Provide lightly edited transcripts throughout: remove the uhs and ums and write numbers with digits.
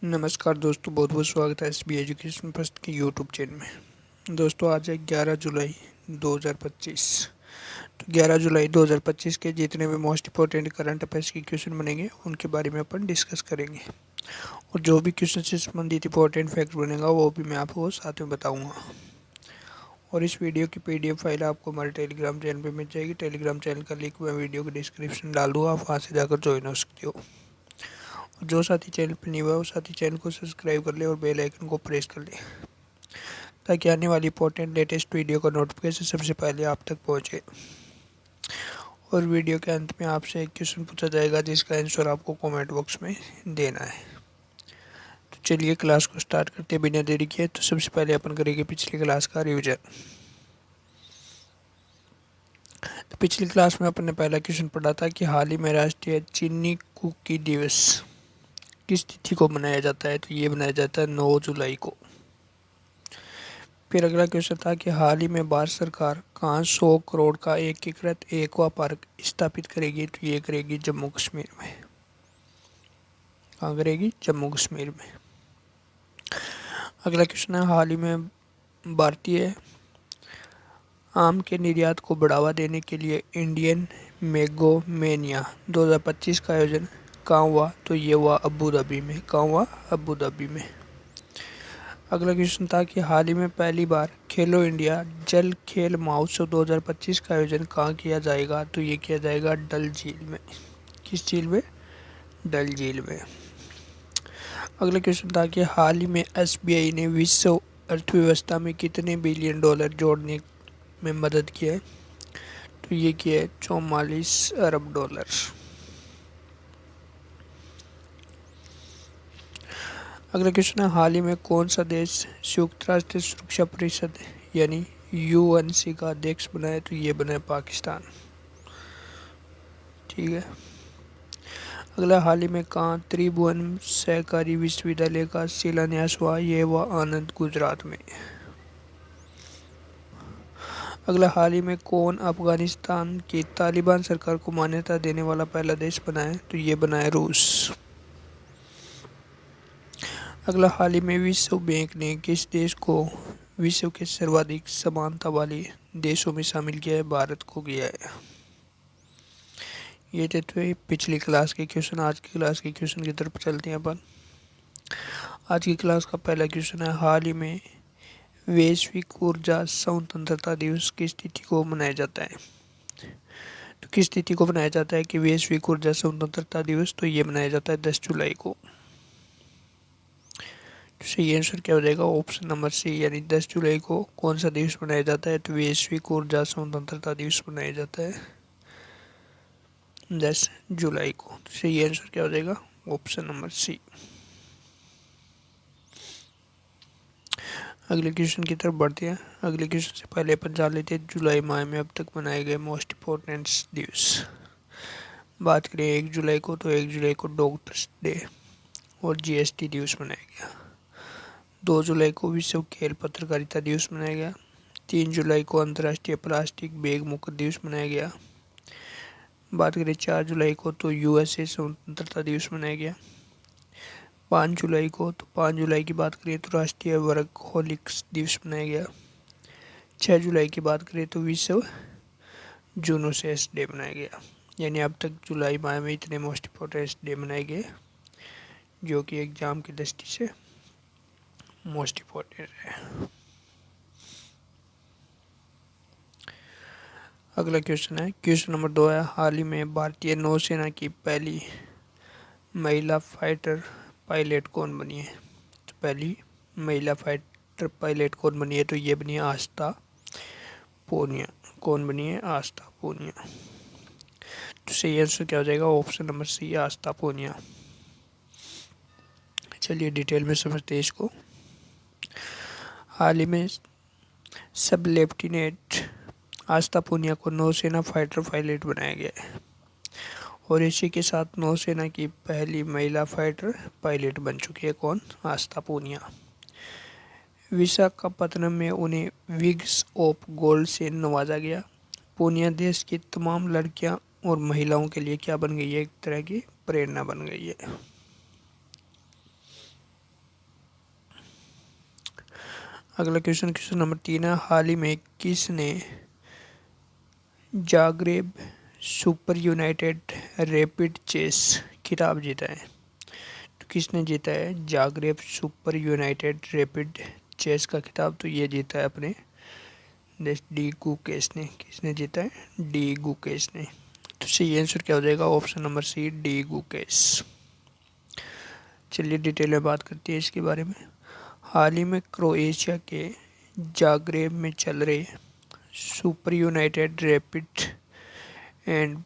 नमस्कार दोस्तों, बहुत बहुत स्वागत है एसबी एजुकेशन फर्स्ट के यूट्यूब चैनल में। दोस्तों आज है 11 जुलाई 2025। तो 11 जुलाई 2025 के जितने भी मोस्ट इंपॉर्टेंट करंट अफेयर्स के क्वेश्चन बनेंगे उनके बारे में अपन डिस्कस करेंगे, और जो भी क्वेश्चन से संबंधित इंपॉर्टेंट फैक्ट बनेगा वो भी मैं आपको साथ में बताऊँगा। और इस वीडियो की पीडीएफ फाइल आपको हमारे टेलीग्राम चैनल पर मिल जाएगी। टेलीग्राम चैनल का लिंक मैं वीडियो के डिस्क्रिप्शन डाल दूँगा, आप वहाँ से जाकर ज्वाइन हो सकते हो। जो साथी चैनल पर नहीं हुआ वो साथी चैनल को सब्सक्राइब कर ले और बेल आइकन को प्रेस कर ले, ताकि आने वाली इंपॉर्टेंट लेटेस्ट वीडियो का नोटिफिकेशन सबसे पहले आप तक पहुंचे। और वीडियो के अंत में आपसे एक क्वेश्चन पूछा जाएगा जिसका आंसर आपको कमेंट बॉक्स में देना है। तो चलिए क्लास को स्टार्ट करते बिना देरी किए। तो सबसे पहले अपन करेंगे पिछली क्लास का रिविजन। तो पिछली क्लास में अपन ने पहला क्वेश्चन पढ़ा था कि हाल ही में राष्ट्रीय चीनी कुकी दिवस किस तिथि को मनाया जाता है। तो ये मनाया जाता है 9 जुलाई को। फिर अगला क्वेश्चन था कि हाल ही में भारत सरकार कहाँ 100 करोड़ का एकीकृत एक्वा पार्क स्थापित करेगी। तो ये करेगी जम्मू कश्मीर में। कहाँ करेगी? जम्मू कश्मीर में। अगला क्वेश्चन है हाल ही में भारतीय आम के निर्यात को बढ़ावा देने के लिए इंडियन मैंगोमेनिया 2025 का आयोजन कहाँ हुआ। तो ये हुआ अबू धाबी में। कहाँ हुआ? अबू धाबी में। अगला क्वेश्चन था कि हाल ही में पहली बार खेलो इंडिया जल खेल महोत्सव 2025 का आयोजन कहाँ किया जाएगा। तो ये किया जाएगा डल झील में। किस झील में? डल झील में। अगला क्वेश्चन था कि हाल ही में एसबीआई ने विश्व अर्थव्यवस्था में कितने बिलियन डॉलर जोड़ने में मदद की है। तो ये किया है 44 अरब डॉलर। अगला क्वेश्चन है हाल ही में कौन सा देश संयुक्त राष्ट्र सुरक्षा परिषद यानी यूएनसी का अध्यक्ष बना है। तो ये बना है पाकिस्तान। ठीक है। अगला हाल ही में कहाँ त्रिभुवन सहकारी विश्वविद्यालय का शिलान्यास हुआ। ये हुआ आनंद, गुजरात में। अगला हाल ही में कौन अफगानिस्तान की तालिबान सरकार को मान्यता देने वाला पहला देश बना है। तो ये बना है रूस। अगला हाल ही में विश्व बैंक ने किस देश को विश्व के सर्वाधिक समानता वाले देशों में शामिल किया है। भारत को किया है। ये थे पिछली क्लास के क्वेश्चन। आज की क्लास के क्वेश्चन की तरफ चलते हैं अपन। आज की क्लास का पहला क्वेश्चन है हाल ही में वैश्विक ऊर्जा स्वतंत्रता दिवस किस तिथि को मनाया जाता है। तो किस तिथि को मनाया जाता है कि वैश्विक ऊर्जा स्वतंत्रता दिवस। तो ये मनाया जाता है 10 जुलाई को। तो सही आंसर क्या हो जाएगा? ऑप्शन नंबर सी, यानी 10 जुलाई को कौन सा दिवस मनाया जाता है। तो वैश्विक ऊर्जा स्वतंत्रता दिवस मनाया जाता है 10 जुलाई को। तो सही आंसर क्या हो जाएगा? Option number C. अगले क्वेश्चन की तरफ बढ़ते हैं। अगले क्वेश्चन से पहले अपन जान लेते हैं जुलाई माह में अब तक मनाए गए मोस्ट इम्पोर्टेंट दिवस। बात करें 1 जुलाई को, तो 1 जुलाई को डॉक्टर्स डे और जीएसटी दिवस मनाया गया। 2 जुलाई को विश्व खेल पत्रकारिता दिवस मनाया गया। 3 जुलाई को अंतर्राष्ट्रीय प्लास्टिक बैग मुक्त दिवस मनाया गया। बात करें 4 जुलाई को, तो यूएसए स्वतंत्रता दिवस मनाया गया। 5 जुलाई को, तो 5 जुलाई की बात करें तो राष्ट्रीय वर्कहोलिक्स दिवस मनाया गया। 6 जुलाई की बात करें तो विश्व जूनोसिस डे मनाया गया। यानी अब तक जुलाई माह में इतने मोस्ट इम्पोर्टेंट डे मनाए गए जो कि एग्जाम की दृष्टि से मोस्ट इम्पोर्टेंट है। अगला क्वेश्चन है, क्वेश्चन नंबर 2 है हाल ही में भारतीय नौसेना की पहली महिला फाइटर पायलट कौन बनी है। तो पहली महिला फाइटर पायलट कौन बनी है। तो ये बनी है आस्था पूनिया। कौन बनी है? आस्था पूनिया। तो सही आंसर क्या हो जाएगा? ऑप्शन नंबर सी, आस्था पूनिया। चलिए डिटेल में समझते हैं इसको। हाल ही में सब लेफ्टिनेंट आस्था पूनिया को नौसेना फाइटर पायलट बनाया गया है, और इसी के साथ नौसेना की पहली महिला फाइटर पायलट बन चुकी है। कौन? आस्था पूनिया। विशाखापत्तनम में उन्हें विग्स ऑफ गोल्ड से नवाजा गया। पूनिया देश की तमाम लड़कियां और महिलाओं के लिए क्या बन गई है? एक तरह की प्रेरणा बन गई है। अगला क्वेश्चन नंबर 3 है, हाल ही में किसने Zagreb super United rapid chess खिताब जीता है? तो किसने जीता है Zagreb super United rapid chess का खिताब? तो ये जीता है अपने डी गुकेश ने। किसने जीता है? डी गुकेश ने। तो सही आंसर क्या हो जाएगा? Option number C, D Gukesh. चलिए डिटेल में बात करते हैं इसके बारे में। हाल ही में क्रोएशिया के जाग्रेब में चल रहे Super United Rapid and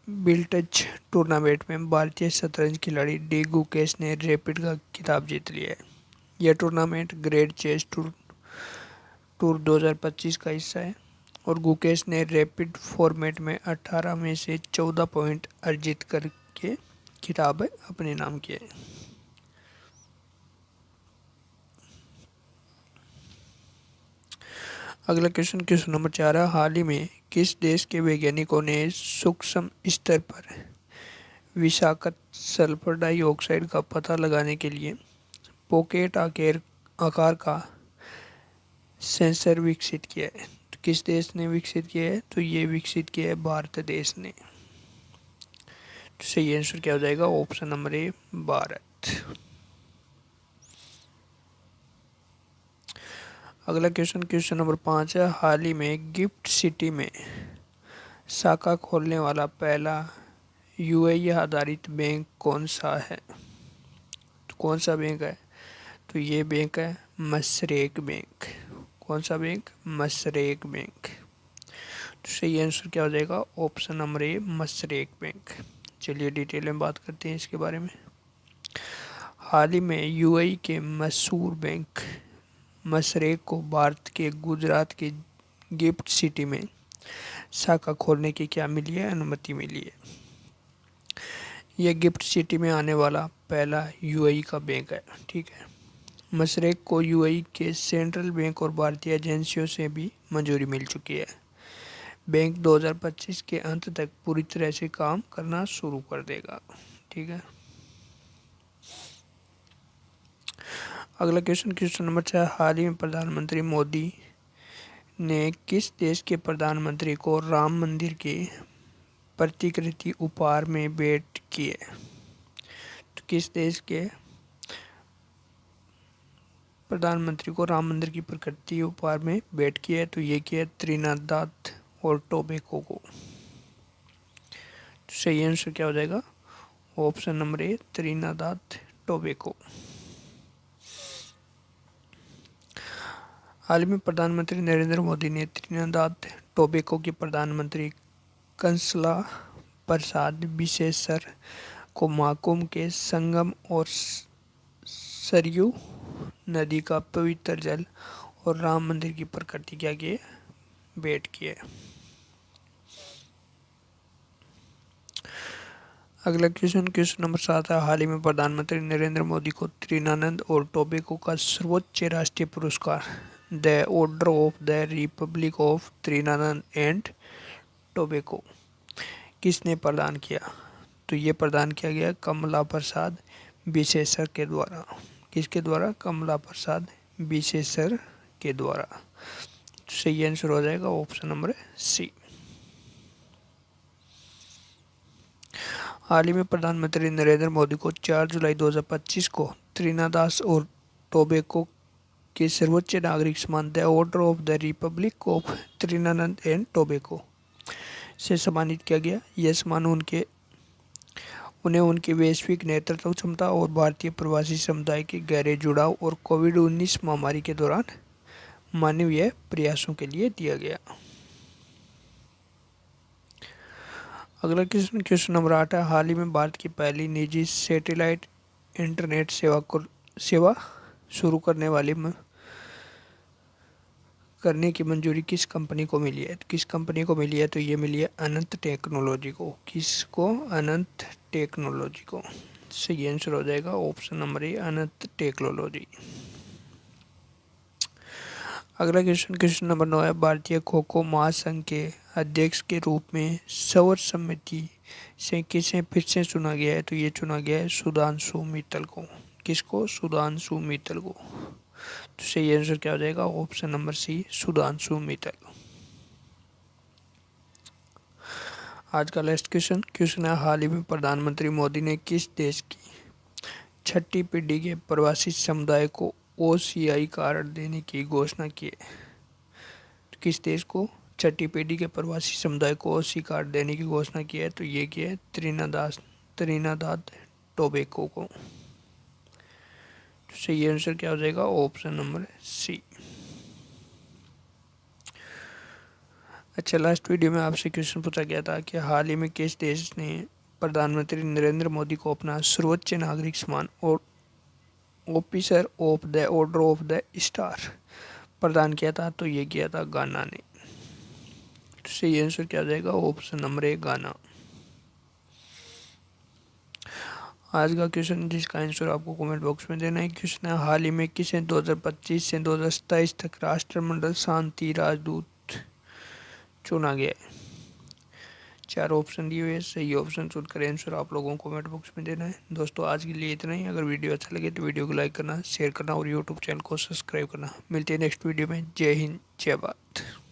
Blitz tournament में भारतीय शतरंज खिलाड़ी डी गुकेश ने रैपिड का खिताब जीत लिया है। यह टूर्नामेंट ग्रेट चेस टूर 2025 का हिस्सा है और गुकेश ने रैपिड फॉर्मेट में 18 में से 14 पॉइंट अर्जित करके खिताब अपने नाम किया है। अगला क्वेश्चन नंबर 4 है, हाल ही में किस देश के वैज्ञानिकों ने सूक्ष्म स्तर पर विषाक्त सल्फर डाइऑक्साइड का पता लगाने के लिए पॉकेट आकार का सेंसर विकसित किया है? तो किस देश ने विकसित किया है? तो ये विकसित किया है भारत देश ने। तो सही आंसर क्या हो जाएगा? ऑप्शन नंबर ए, भारत। अगला क्वेश्चन नंबर 5 है, हाल ही में गिफ्ट सिटी में शाखा खोलने वाला पहला यूएई आधारित बैंक कौन सा है? तो कौन सा बैंक है? तो ये बैंक है मशरेक बैंक। कौन सा बैंक? Mashreq bank. तो सही आंसर क्या हो जाएगा? ऑप्शन नंबर ए, मशरेक बैंक। चलिए डिटेल में बात करते हैं इसके बारे में। हाल ही में यूएई के मशहूर बैंक मशरेक को भारत के गुजरात के गिफ्ट सिटी में शाखा खोलने की क्या मिली है? अनुमति मिली है। यह गिफ्ट सिटी में आने वाला पहला यूएई का बैंक है। ठीक है। मशरेक को यूएई के सेंट्रल बैंक और भारतीय एजेंसियों से भी मंजूरी मिल चुकी है। बैंक 2025 के अंत तक पूरी तरह से काम करना शुरू कर देगा। ठीक है। अगला क्वेश्चन नंबर 6, हाल ही में प्रधानमंत्री मोदी ने किस देश के प्रधानमंत्री को राम मंदिर की प्रतिकृति उपहार में भेंट की है? तो किस देश के प्रधानमंत्री को राम मंदिर की प्रतिकृति उपहार में भेंट की है? तो ये किया है त्रिनिदाद और टोबैगो को। तो सही आंसर क्या हो जाएगा? Option number A, Trinidad Tobago. हाल ही में प्रधानमंत्री नरेंद्र मोदी ने त्रिनिदाद टोबैगो के प्रधानमंत्री कंसला प्रसाद विशेषर को महाकुंभ के संगम और सरयू नदी का पवित्र जल और राम मंदिर की प्रतिकृति क्या की भेंट की है। अगला क्वेश्चन नंबर 7 है, हाल ही में प्रधानमंत्री नरेंद्र मोदी को त्रिनिदाद और टोबैगो का सर्वोच्च राष्ट्रीय पुरस्कार the order of the Republic of Trinidad and Tobago किसने प्रदान किया? तो ये प्रदान किया गया कमला प्रसाद विशेषर के द्वारा। किसके द्वारा? कमला प्रसाद विशेषर के द्वारा। सही आंसर हो जाएगा ऑप्शन नंबर सी। हाल ही में प्रधानमंत्री नरेंद्र मोदी को 4 जुलाई 2025 को त्रिनिदाद और टोबैगो के सर्वोच्च नागरिक सम्मान the order of the Republic of Trinidad and Tobago से सम्मानित किया गया। यह सम्मान उन्हें उनकी वैश्विक नेतृत्व क्षमता और भारतीय प्रवासी समुदाय के गहरे जुड़ाव और कोविड-19 महामारी के दौरान मानवीय प्रयासों के लिए दिया गया। अगला क्वेश्चन नंबर 8 है, हाल ही में भारत की पहली निजी सैटेलाइट इंटरनेट सेवा शुरू करने की मंजूरी किस कंपनी को मिली है? किस कंपनी को मिली है? तो ये मिली है अनंत टेक्नोलॉजी को। किसको? अनंत टेक्नोलॉजी को। सही आंसर हो जाएगा ऑप्शन नंबर ए, अनंत टेक्नोलॉजी। अगला क्वेश्चन नंबर 9 है, भारतीय खो खो महासंघ के अध्यक्ष के रूप में सर्वसम्मति से किसे फिर से चुना गया है? तो ये चुना गया है सुधांशु मित्तल को। किसको? सुधांशु मित्तल को। तो सही आंसर क्या हो जाएगा? Option number C, Sudhanshu Mittal. आज का लास्ट क्वेश्चन है, हाल ही में प्रधानमंत्री मोदी ने किस देश की छठी पीढ़ी के प्रवासी समुदाय को OCI कार्ड देने की घोषणा की है? तो किस देश को छठी पीढ़ी के प्रवासी समुदाय को OCI कार्ड देने की घोषणा की है? तो ये किया है त्रिनिदाद टोबैगो को। तो सही आंसर क्या हो जाएगा? Option number C. अच्छा, लास्ट वीडियो में आपसे क्वेश्चन पूछा गया था कि हाल ही में किस देश ने प्रधानमंत्री नरेंद्र मोदी को अपना सर्वोच्च नागरिक सम्मान और officer of the order of the star प्रदान किया था? तो ये किया था गाना ने। तो सही आंसर क्या हो जाएगा? ऑप्शन नंबर ए, गाना। आज का क्वेश्चन जिसका आंसर आपको कमेंट बॉक्स में देना है, क्वेश्चन है, हाल ही में किसे 2025 से 2027 तक राष्ट्रमंडल शांति राजदूत चुना गया है? 4 ऑप्शन दिए हुए, सही ऑप्शन चुन कर आंसर आप लोगों को कमेंट बॉक्स में देना है। दोस्तों आज के लिए इतना ही। अगर वीडियो अच्छा लगे तो वीडियो को लाइक करना, शेयर करना और यूट्यूब चैनल को सब्सक्राइब करना। मिलते हैं नेक्स्ट वीडियो में। जय हिंद, जय भारत।